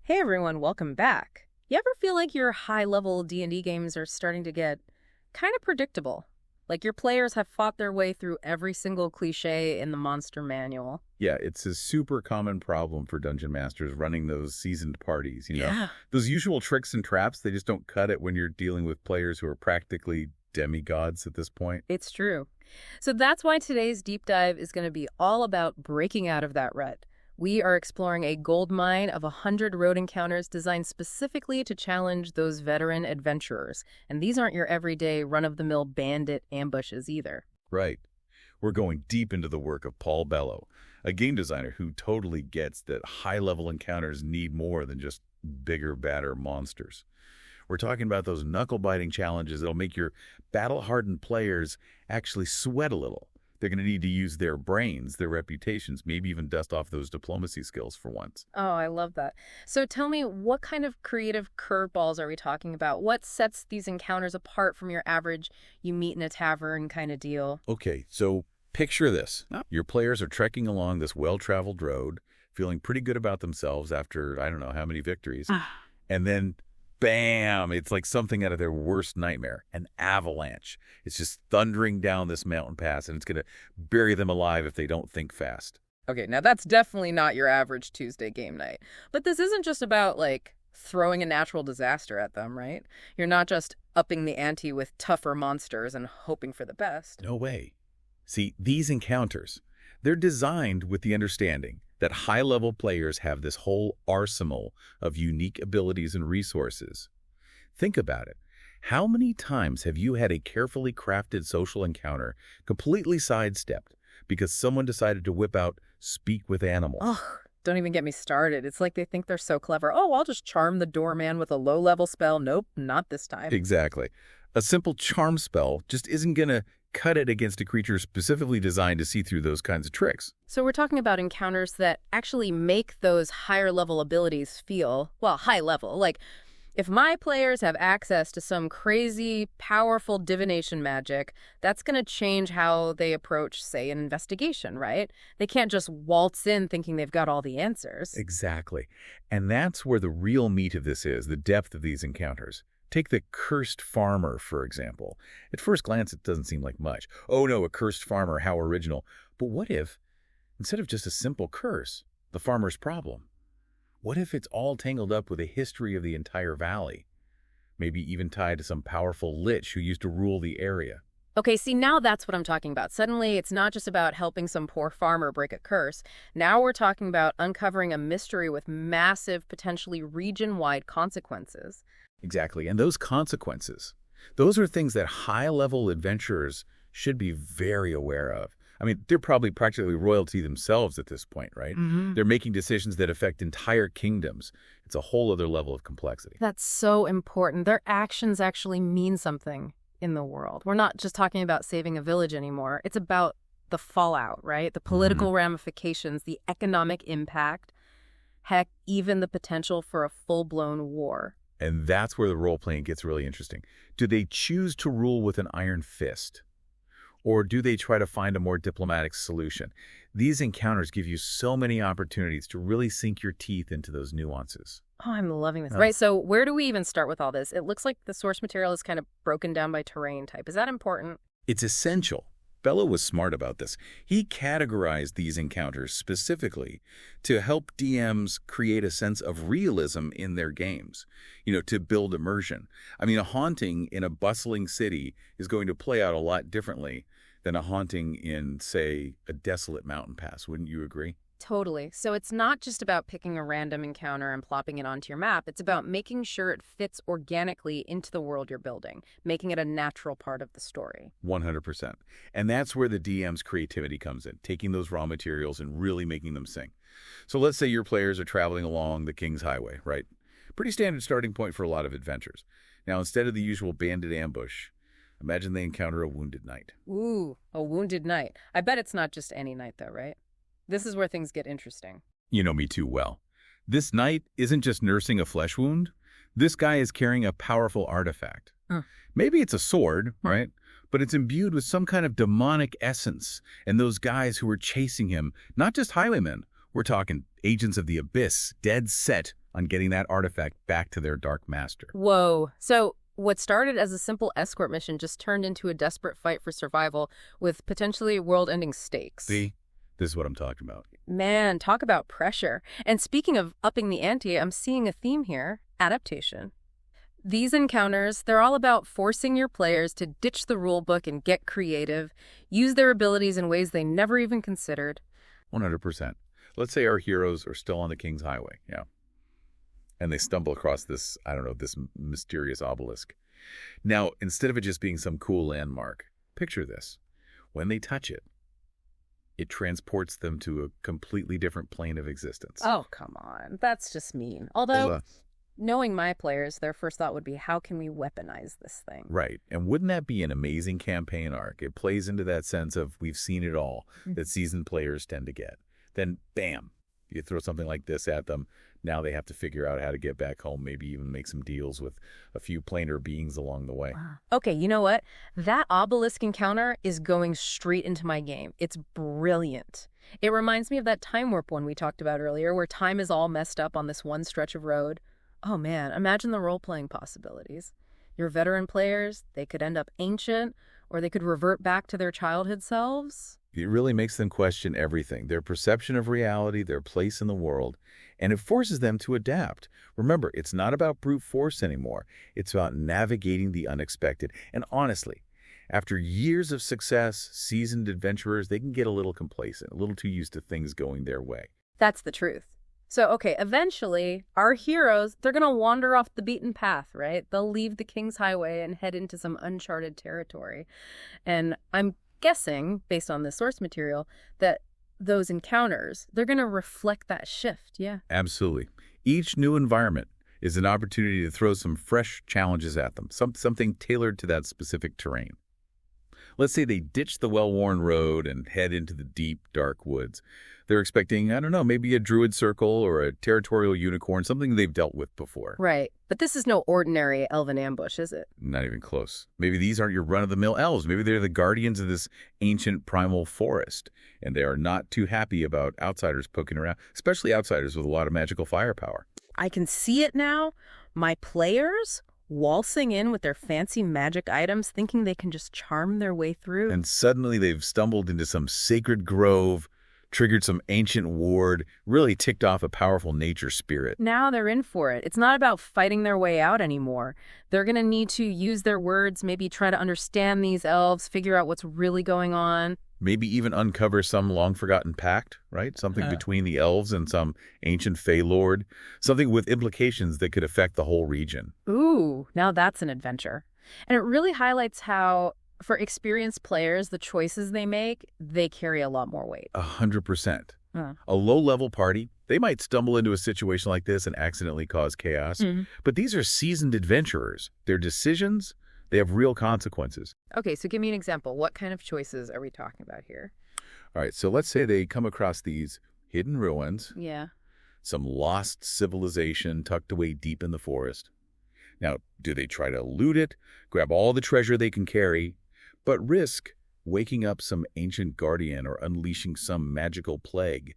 Hey everyone, welcome back. You ever feel like your high-level D&D games are starting to get kind of predictable? Like your players have fought their way through every single cliché in the monster manual. Yeah, it's a super common problem for dungeon masters running those seasoned parties. Yeah. Those usual tricks and traps, they just don't cut it when you're dealing with players who are practically demigods at this point. It's true. So that's why today's deep dive is going to be all about breaking out of that rut. We are exploring a gold mine of 100 road encounters designed specifically to challenge those veteran adventurers. And these aren't your everyday run-of-the-mill bandit ambushes either. Right. We're going deep into the work of Paul Bellow, a game designer who totally gets that high-level encounters need more than just bigger, badder monsters. We're talking about those knuckle-biting challenges that'll make your battle-hardened players actually sweat a little. They're going to need to use their brains, their reputations, maybe even dust off those diplomacy skills for once. Oh, I love that. So tell me, what kind of creative curveballs are we talking about? What sets these encounters apart from your average you meet in a tavern kind of deal? Okay, so picture this. Your players are trekking along this well-traveled road, feeling pretty good about themselves after, I don't know how many victories. And then, bam, it's like something out of their worst nightmare, an avalanche. It's just thundering down this mountain pass, and it's going to bury them alive if they don't think fast. Okay, now that's definitely not your average Tuesday game night. But this isn't just about, like, throwing a natural disaster at them, right? You're not just upping the ante with tougher monsters and hoping for the best. No way. See, these encounters, they're designed with the understanding that high-level players have this whole arsenal of unique abilities and resources. Think about it. How many times have you had a carefully crafted social encounter completely sidestepped because someone decided to whip out speak with animals? Ugh, don't even get me started. It's like they think they're so clever. Oh, I'll just charm the doorman with a low-level spell. Nope, not this time. Exactly. A simple charm spell just isn't going to cut it against a creature specifically designed to see through those kinds of tricks. So we're talking about encounters that actually make those higher level abilities feel, well, high level. Like, if my players have access to some crazy, powerful divination magic, that's going to change how they approach, say, an investigation, right? They can't just waltz in thinking they've got all the answers. Exactly. And that's where the real meat of this is, the depth of these encounters. Take the cursed farmer, for example. At first glance, it doesn't seem like much. Oh no, a cursed farmer, how original. But what if, instead of just a simple curse, the farmer's problem? What if it's all tangled up with a history of the entire valley? Maybe even tied to some powerful lich who used to rule the area. Okay, see, now that's what I'm talking about. Suddenly, it's not just about helping some poor farmer break a curse. Now we're talking about uncovering a mystery with massive, potentially region-wide consequences. Exactly. And those consequences, those are things that high-level adventurers should be very aware of. I mean, they're probably practically royalty themselves at this point, right? They're making decisions that affect entire kingdoms. It's a whole other level of complexity. That's so important. Their actions actually mean something in the world. We're not just talking about saving a village anymore. It's about the fallout, right? The political ramifications, the economic impact, heck, even the potential for a full-blown war. And that's where the role-playing gets really interesting. Do they choose to rule with an iron fist? Or do they try to find a more diplomatic solution? These encounters give you so many opportunities to really sink your teeth into those nuances. Oh, I'm loving this. Right, so where do we even start with all this? It looks like the source material is kind of broken down by terrain type. Is that important? It's essential. Bellow was smart about this. He categorized these encounters specifically to help DMs create a sense of realism in their games, to build immersion. I mean, a haunting in a bustling city is going to play out a lot differently than a haunting in, say, a desolate mountain pass. Wouldn't you agree? Totally. So it's not just about picking a random encounter and plopping it onto your map. It's about making sure it fits organically into the world you're building, making it a natural part of the story. 100%. And that's where the DM's creativity comes in, taking those raw materials and really making them sing. So let's say your players are traveling along the King's Highway, right? Pretty standard starting point for a lot of adventures. Now, instead of the usual bandit ambush, imagine they encounter a wounded knight. Ooh, a wounded knight. I bet it's not just any knight, though, right? This is where things get interesting. You know me too well. This knight isn't just nursing a flesh wound. This guy is carrying a powerful artifact. Maybe it's a sword, right? But it's imbued with some kind of demonic essence. And those guys who were chasing him, not just highwaymen, we're talking agents of the abyss, dead set on getting that artifact back to their Dark Master. Whoa. So what started as a simple escort mission just turned into a desperate fight for survival with potentially world-ending stakes. See? This is what I'm talking about. Man, talk about pressure. And speaking of upping the ante, I'm seeing a theme here: adaptation. These encounters, they're all about forcing your players to ditch the rulebook and get creative, use their abilities in ways they never even considered. 100%. Let's say our heroes are still on the King's Highway, and they stumble across this, I don't know, this mysterious obelisk. Now, instead of it just being some cool landmark, picture this. When they touch it, it transports them to a completely different plane of existence. Oh, come on. That's just mean. Although, knowing my players, their first thought would be, how can we weaponize this thing? Right. And wouldn't that be an amazing campaign arc? It plays into that sense of we've seen it all that seasoned players tend to get. Then, bam, you throw something like this at them. Now they have to figure out how to get back home, maybe even make some deals with a few planar beings along the way. Wow. Okay, you know what? That obelisk encounter is going straight into my game. It's brilliant. It reminds me of that time warp one we talked about earlier, where time is all messed up on this one stretch of road. Oh man, imagine the role-playing possibilities. Your veteran players, they could end up ancient, or they could revert back to their childhood selves. It really makes them question everything, their perception of reality, their place in the world, and it forces them to adapt. Remember, it's not about brute force anymore. It's about navigating the unexpected. And honestly, after years of success, seasoned adventurers, they can get a little complacent, a little too used to things going their way. That's the truth. So, okay, eventually, our heroes, they're going to wander off the beaten path, right? They'll leave the King's Highway and head into some uncharted territory. And I'm guessing, based on the source material, that those encounters, they're going to reflect that shift, yeah. Absolutely. Each new environment is an opportunity to throw some fresh challenges at them, something tailored to that specific terrain. Let's say they ditch the well-worn road and head into the deep, dark woods. They're expecting, I don't know, maybe a druid circle or a territorial unicorn, something they've dealt with before. Right. But this is no ordinary elven ambush, is it? Not even close. Maybe these aren't your run-of-the-mill elves. Maybe they're the guardians of this ancient primal forest, and they are not too happy about outsiders poking around, especially outsiders with a lot of magical firepower. I can see it now. My players waltzing in with their fancy magic items, thinking they can just charm their way through. And suddenly they've stumbled into some sacred grove, triggered some ancient ward, really ticked off a powerful nature spirit. Now they're in for it. It's not about fighting their way out anymore. They're going to need to use their words, maybe try to understand these elves, figure out what's really going on. Maybe even uncover some long-forgotten pact, right? Something between the elves and some ancient Fey lord. Something with implications that could affect the whole region. Ooh, now that's an adventure. And it really highlights how, for experienced players, the choices they make, they carry a lot more weight. 100%. A low-level party, they might stumble into a situation like this and accidentally cause chaos. But these are seasoned adventurers. Their decisions, they have real consequences. Okay, so give me an example. What kind of choices are we talking about here? All right, so let's say they come across these hidden ruins. Yeah. Some lost civilization tucked away deep in the forest. Now, do they try to loot it, grab all the treasure they can carry, but risk waking up some ancient guardian or unleashing some magical plague?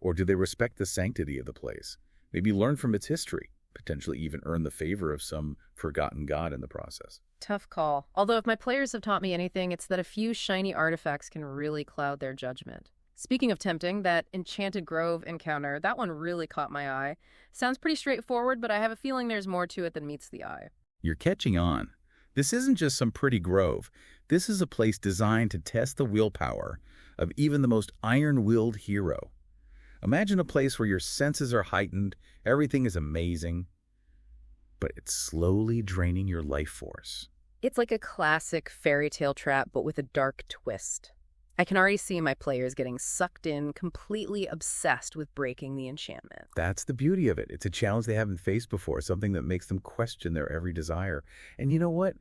Or do they respect the sanctity of the place, maybe learn from its history, potentially even earn the favor of some forgotten god in the process? Tough call. Although if my players have taught me anything, it's that a few shiny artifacts can really cloud their judgment. Speaking of tempting, that Enchanted Grove encounter, that one really caught my eye. Sounds pretty straightforward, but I have a feeling there's more to it than meets the eye. You're catching on. This isn't just some pretty grove. This is a place designed to test the willpower of even the most iron-willed hero. Imagine a place where your senses are heightened, everything is amazing, but it's slowly draining your life force. It's like a classic fairy tale trap, but with a dark twist. I can already see my players getting sucked in, completely obsessed with breaking the enchantment. That's the beauty of it. It's a challenge they haven't faced before, something that makes them question their every desire. And you know what?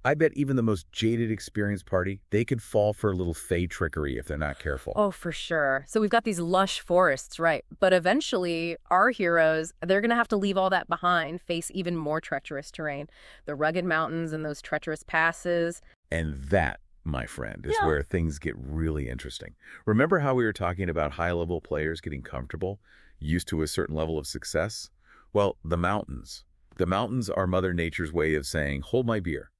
I bet even the most jaded experienced party, they could fall for a little fey trickery if they're not careful. Oh, for sure. So we've got these lush forests, right? But eventually, our heroes, they're going to have to leave all that behind, face even more treacherous terrain. The rugged mountains and those treacherous passes. And that, my friend, is where things get really interesting. Remember how we were talking about high-level players getting comfortable, used to a certain level of success? Well, the mountains. The mountains are Mother Nature's way of saying, hold my beer.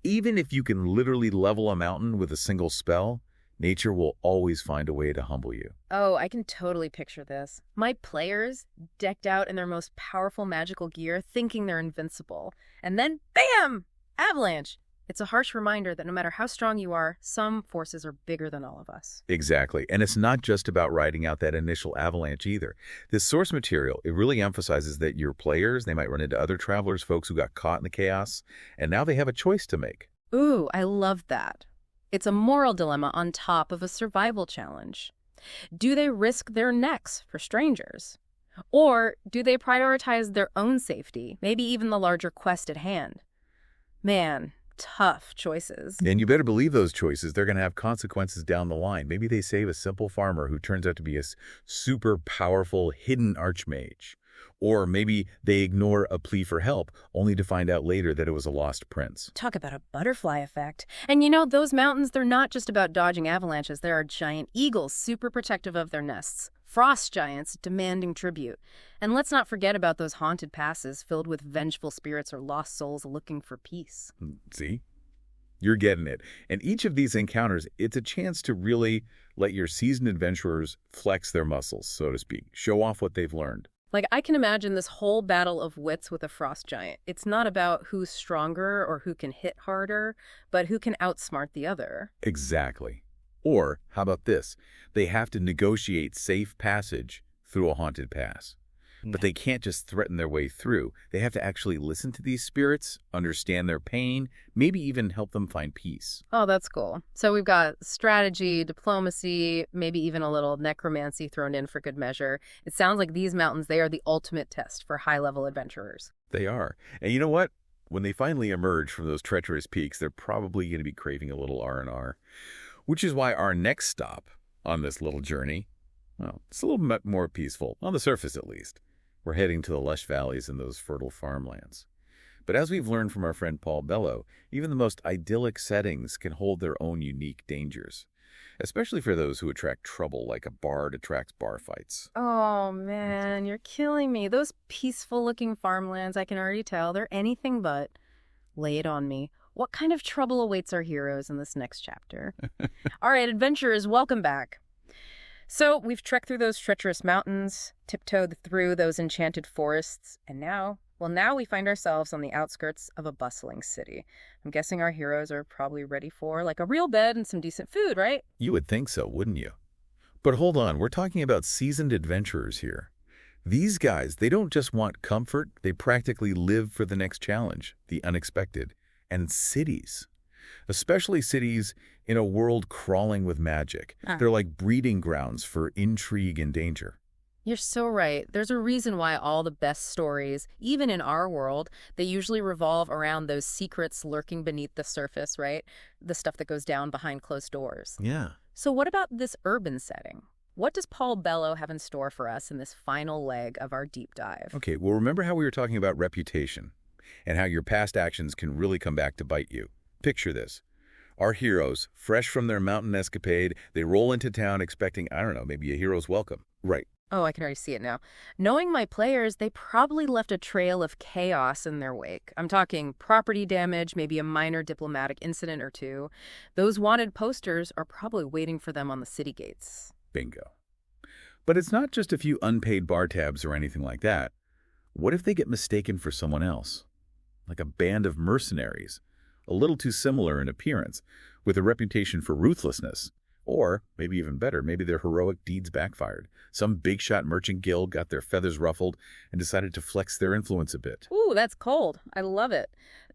Even if you can literally level a mountain with a single spell, nature will always find a way to humble you. Oh, I can totally picture this. My players, decked out in their most powerful magical gear, thinking they're invincible. And then, bam! Avalanche! It's a harsh reminder that no matter how strong you are, some forces are bigger than all of us. Exactly. And it's not just about riding out that initial avalanche either. This source material, it really emphasizes that your players, they might run into other travelers, folks who got caught in the chaos, and now they have a choice to make. Ooh, I love that. It's a moral dilemma on top of a survival challenge. Do they risk their necks for strangers? Or do they prioritize their own safety, maybe even the larger quest at hand? Man, tough choices. And you better believe those choices, they're going to have consequences down the line. Maybe they save a simple farmer who turns out to be a super powerful hidden archmage. Or maybe they ignore a plea for help, only to find out later that it was a lost prince. Talk about a butterfly effect. And you know, those mountains, they're not just about dodging avalanches. There are giant eagles, super protective of their nests. Frost giants demanding tribute. And let's not forget about those haunted passes filled with vengeful spirits or lost souls looking for peace. See? You're getting it. And each of these encounters, it's a chance to really let your seasoned adventurers flex their muscles, so to speak, show off what they've learned. Like, I can imagine this whole battle of wits with a frost giant. It's not about who's stronger or who can hit harder, but who can outsmart the other. Exactly. Or, how about this? They have to negotiate safe passage through a haunted pass. But they can't just threaten their way through. They have to actually listen to these spirits, understand their pain, maybe even help them find peace. Oh, that's cool. So we've got strategy, diplomacy, maybe even a little necromancy thrown in for good measure. It sounds like these mountains, they are the ultimate test for high-level adventurers. They are. And you know what? When they finally emerge from those treacherous peaks, they're probably going to be craving a little R&R. Which is why our next stop on this little journey, well, it's a little bit more peaceful, on the surface at least. We're heading to the lush valleys and those fertile farmlands. But as we've learned from our friend Paul Bello, even the most idyllic settings can hold their own unique dangers, especially for those who attract trouble like a bard attracts bar fights. Oh, man, you're killing me. Those peaceful-looking farmlands, I can already tell, they're anything but. Lay it on me. What kind of trouble awaits our heroes in this next chapter? All right, adventurers, welcome back. So we've trekked through those treacherous mountains, tiptoed through those enchanted forests, and now we find ourselves on the outskirts of a bustling city. I'm guessing our heroes are probably ready for, like, a real bed and some decent food, right? You would think so, wouldn't you? But hold on, we're talking about seasoned adventurers here. These guys, they don't just want comfort, they practically live for the next challenge, the unexpected, and cities. Especially cities in a world crawling with magic. They're like breeding grounds for intrigue and danger. You're so right. There's a reason why all the best stories, even in our world, they usually revolve around those secrets lurking beneath the surface, right? The stuff that goes down behind closed doors. Yeah. So what about this urban setting? What does Paul Bello have in store for us in this final leg of our deep dive? Okay, well, remember how we were talking about reputation and how your past actions can really come back to bite you? Picture this. Our heroes, fresh from their mountain escapade, they roll into town expecting, I don't know, maybe a hero's welcome. Right. Oh, I can already see it now. Knowing my players, they probably left a trail of chaos in their wake. I'm talking property damage, maybe a minor diplomatic incident or two. Those wanted posters are probably waiting for them on the city gates. Bingo. But it's not just a few unpaid bar tabs or anything like that. What if they get mistaken for someone else? Like a band of mercenaries, a little too similar in appearance, with a reputation for ruthlessness. Or, maybe even better, maybe their heroic deeds backfired. Some big-shot merchant guild got their feathers ruffled and decided to flex their influence a bit. Ooh, that's cold. I love it.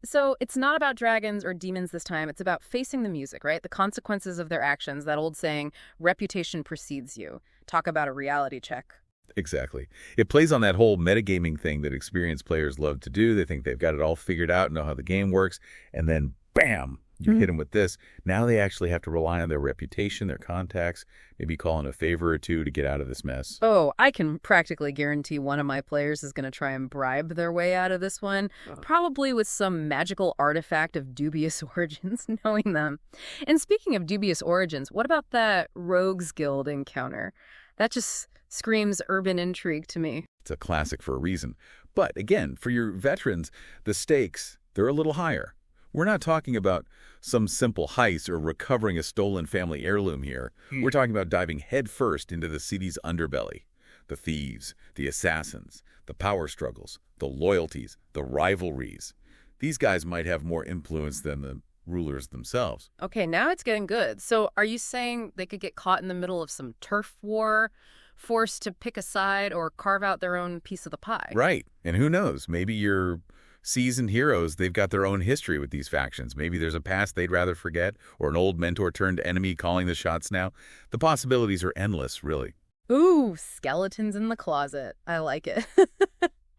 So it's not about dragons or demons this time. It's about facing the music, right? The consequences of their actions. That old saying, reputation precedes you. Talk about a reality check. Exactly. It plays on that whole metagaming thing that experienced players love to do. They think they've got it all figured out, know how the game works, and then, bam! You hit them with this. Now they actually have to rely on their reputation, their contacts, maybe call in a favor or two to get out of this mess. Oh, I can practically guarantee one of my players is going to try and bribe their way out of this one, probably with some magical artifact of dubious origins, knowing them. And speaking of dubious origins, what about that Rogues Guild encounter? That just screams urban intrigue to me. It's a classic for a reason. But again, for your veterans, the stakes, they're a little higher. We're not talking about some simple heist or recovering a stolen family heirloom here. We're talking about diving headfirst into the city's underbelly. The thieves, the assassins, the power struggles, the loyalties, the rivalries. These guys might have more influence than the rulers themselves. Okay, now it's getting good. So are you saying they could get caught in the middle of some turf war, forced to pick a side or carve out their own piece of the pie? Right. And who knows, maybe your seasoned heroes, they've got their own history with these factions. Maybe there's a past they'd rather forget, or an old mentor turned enemy calling the shots now. The possibilities are endless, really. Ooh, skeletons in the closet. I like it.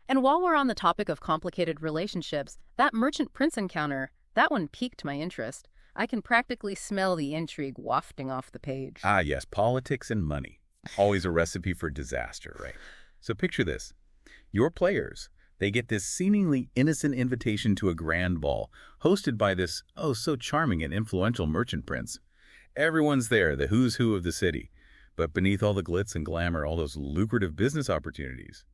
And while we're on the topic of complicated relationships, that merchant prince encounter, that one piqued my interest. I can practically smell the intrigue wafting off the page. Ah, yes, politics and money. Always a recipe for disaster, right? So picture this. Your players, they get this seemingly innocent invitation to a grand ball, hosted by this, oh, so charming and influential merchant prince. Everyone's there, the who's who of the city. But beneath all the glitz and glamour, all those lucrative business opportunities,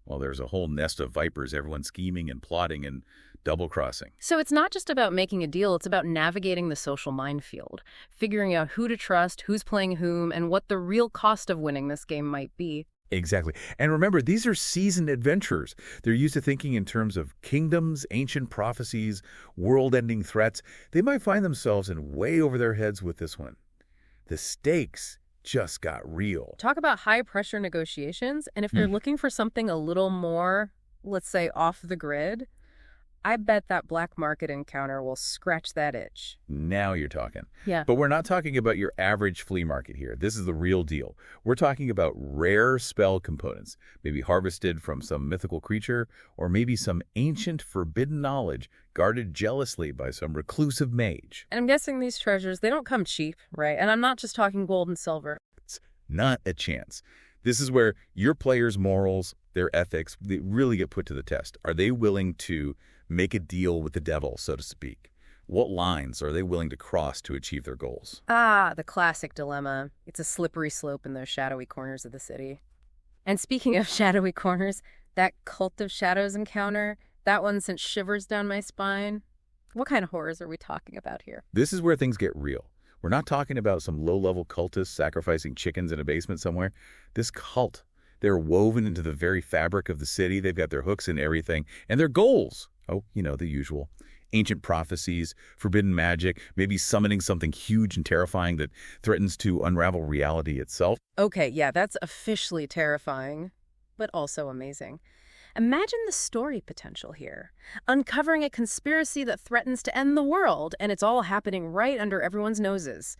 well, there's a whole nest of vipers, everyone scheming and plotting and double-crossing. So it's not just about making a deal, it's about navigating the social minefield, figuring out who to trust, who's playing whom, and what the real cost of winning this game might be. Exactly. And remember, these are seasoned adventurers. They're used to thinking in terms of kingdoms, ancient prophecies, world-ending threats. They might find themselves in way over their heads with this one. The stakes just got real. Talk about high-pressure negotiations, and if you're looking for something a little more, let's say, off the grid, I bet that black market encounter will scratch that itch. Now you're talking. Yeah. But we're not talking about your average flea market here. This is the real deal. We're talking about rare spell components, maybe harvested from some mythical creature, or maybe some ancient forbidden knowledge guarded jealously by some reclusive mage. And I'm guessing these treasures, they don't come cheap, right? And I'm not just talking gold and silver. It's not a chance. This is where your players' morals, their ethics, they really get put to the test. Are they willing to make a deal with the devil, so to speak? What lines are they willing to cross to achieve their goals? Ah, the classic dilemma. It's a slippery slope in those shadowy corners of the city. And speaking of shadowy corners, that Cult of Shadows encounter, that one sent shivers down my spine. What kind of horrors are we talking about here? This is where things get real. We're not talking about some low-level cultists sacrificing chickens in a basement somewhere. This cult, they're woven into the very fabric of the city. They've got their hooks in everything. And their goals, oh, you know, the usual. Ancient prophecies, forbidden magic, maybe summoning something huge and terrifying that threatens to unravel reality itself. Okay, yeah, that's officially terrifying, but also amazing. Imagine the story potential here. Uncovering a conspiracy that threatens to end the world, and it's all happening right under everyone's noses.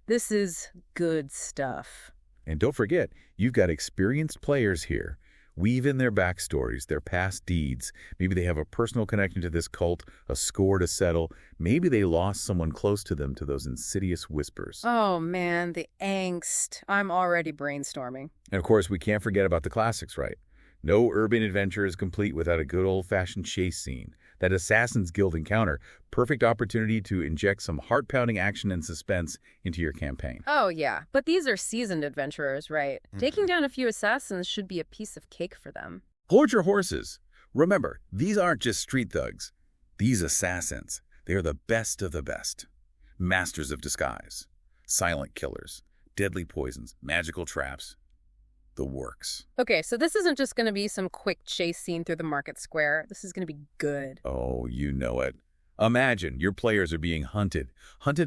This is good stuff. And don't forget, you've got experienced players here. Weave in their backstories, their past deeds. Maybe they have a personal connection to this cult, a score to settle. Maybe they lost someone close to them to those insidious whispers. Oh man, the angst. I'm already brainstorming. And of course, we can't forget about the classics, right? No urban adventure is complete without a good old-fashioned chase scene. That Assassin's Guild encounter, perfect opportunity to inject some heart-pounding action and suspense into your campaign. Oh yeah, but these are seasoned adventurers, right? Taking down a few assassins should be a piece of cake for them. Hold your horses. Remember, these aren't just street thugs. These assassins, they are the best of the best. Masters of disguise, silent killers, deadly poisons, magical traps. The works. Okay, so this isn't just going to be some quick chase scene through the market square. This is going to be good. Oh, you know it. Imagine your players are being hunted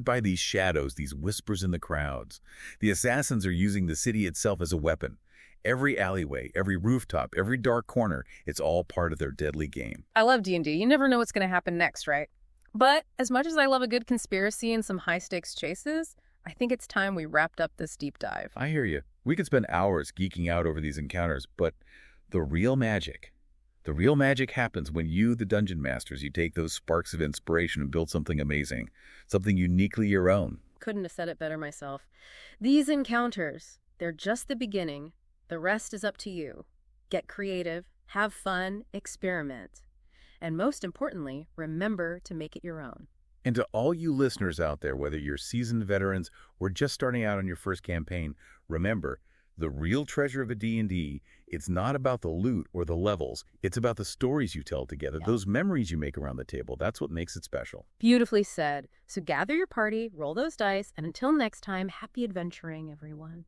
by these shadows, these whispers in the crowds. The assassins are using the city itself as a weapon. Every alleyway, every rooftop, every dark corner, it's all part of their deadly game. I love D&D. You never know what's going to happen next, right? But as much as I love a good conspiracy and some high-stakes chases, I think it's time we wrapped up this deep dive. I hear you. We could spend hours geeking out over these encounters, but the real magic happens when you, the dungeon masters, you take those sparks of inspiration and build something amazing, something uniquely your own. Couldn't have said it better myself. These encounters, they're just the beginning. The rest is up to you. Get creative, have fun, experiment. And most importantly, remember to make it your own. And to all you listeners out there, whether you're seasoned veterans or just starting out on your first campaign, remember, The real treasure of a D&D, it's not about the loot or the levels. It's about the stories you tell together, those memories you make around the table. That's what makes it special. Beautifully said. So gather your party, roll those dice, and until next time, happy adventuring, everyone.